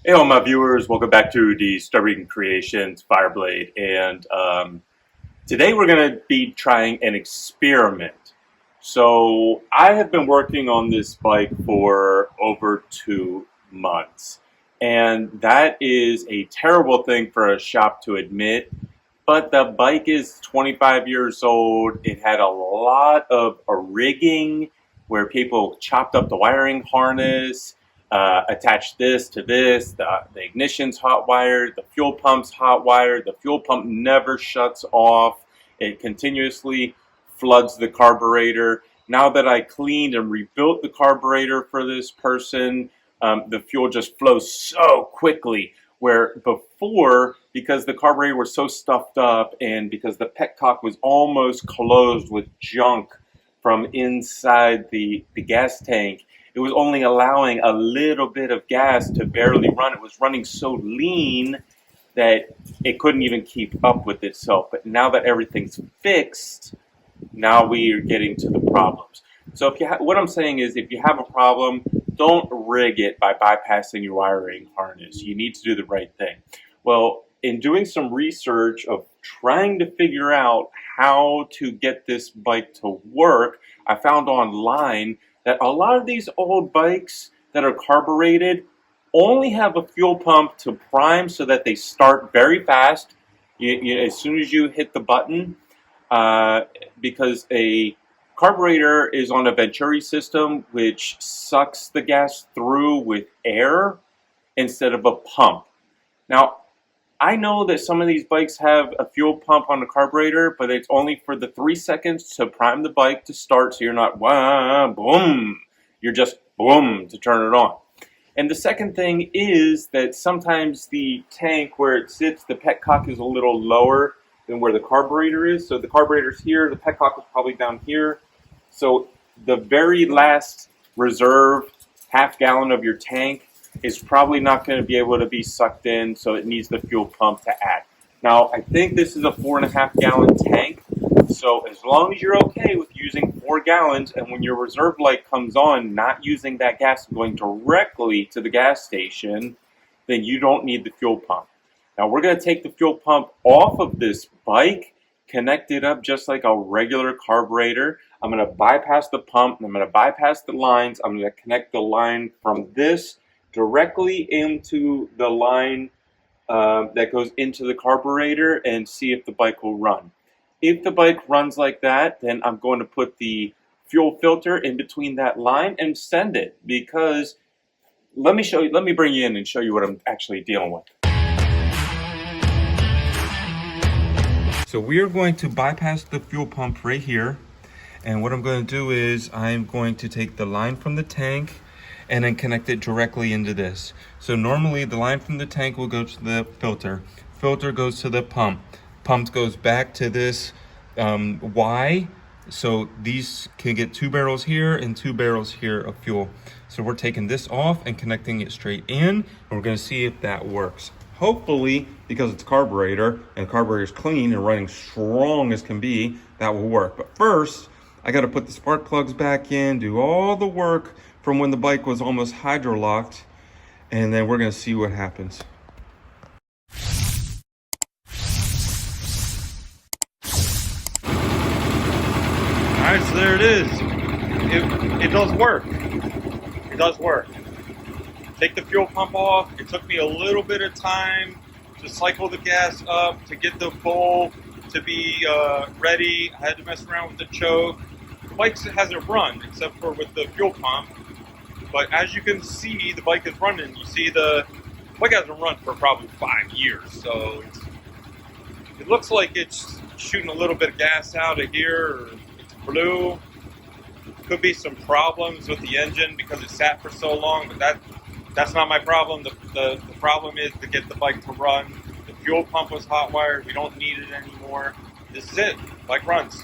Hey, all my viewers, welcome back to the Starting Kreationz Fireblade. And today we're going to be trying an experiment. So I have been working on this bike for over 2 months. And that is a terrible thing for a shop to admit. But the bike is 25 years old. It had a lot of rigging where people chopped up the wiring harness, attached this to this. The ignition's hot wired, the fuel pump's hot wired. The fuel pump never shuts off. It continuously floods the carburetor. Now that I cleaned and rebuilt the carburetor for this person, the fuel just flows so quickly. Where before, because the carburetor was so stuffed up and because the petcock was almost closed with junk from inside the gas tank, it was only allowing a little bit of gas to barely run. It was running so lean that it couldn't even keep up with itself. But now that everything's fixed, now we are getting to the problems. So what I'm saying is, if you have a problem, don't rig it by bypassing your wiring harness. You need to do the right thing. Well, in doing some research of trying to figure out how to get this bike to work, I found online that a lot of these old bikes that are carbureted only have a fuel pump to prime so that they start very fast as soon as you hit the button, because a carburetor is on a Venturi system, which sucks the gas through with air instead of a pump. Now, I know that some of these bikes have a fuel pump on the carburetor, but it's only for the 3 seconds to prime the bike to start, so you're not wah, boom. You're just boom to turn it on. And the second thing is that sometimes the tank where it sits, the petcock is a little lower than where the carburetor is. So the carburetor's here, the petcock is probably down here. So the very last reserve half gallon of your tank is probably not going to be able to be sucked in, so it needs the fuel pump to add. Now, I think this is a 4.5 gallon tank, so as long as you're okay with using 4 gallons, and when your reserve light comes on, not using that gas going directly to the gas station, then you don't need the fuel pump. Now, we're going to take the fuel pump off of this bike, connect it up just like a regular carburetor. I'm going to bypass the pump, and I'm going to bypass the lines. I'm going to connect the line from this directly into the line that goes into the carburetor and see if the bike will run. If the bike runs like that, then I'm going to put the fuel filter in between that line and send it, because let me bring you in and show you what I'm actually dealing with. So we are going to bypass the fuel pump right here, and what I'm going to do is I'm going to take the line from the tank and then connect it directly into this. So normally the line from the tank will go to the filter. Filter goes to the pump. Pump goes back to this Y. So these can get 2 barrels here and 2 barrels here of fuel. So we're taking this off and connecting it straight in, and we're gonna see if that works. Hopefully, because it's carburetor and carburetor's clean and running strong as can be, that will work. But first, I gotta put the spark plugs back in, do all the work from when the bike was almost hydrolocked, and then we're gonna see what happens. All right, so there it is. It does work. It does work. Take the fuel pump off. It took me a little bit of time to cycle the gas up, to get the bowl to be ready. I had to mess around with the choke. The bike hasn't run except for with the fuel pump. But as you can see, the bike is running. You see the bike hasn't run for probably 5 years. So it looks like it's shooting a little bit of gas out of here. Or it's blue. Could be some problems with the engine because it sat for so long, but that's not my problem. The problem is to get the bike to run. The fuel pump was hot wired. We don't need it anymore. This is it. Bike runs.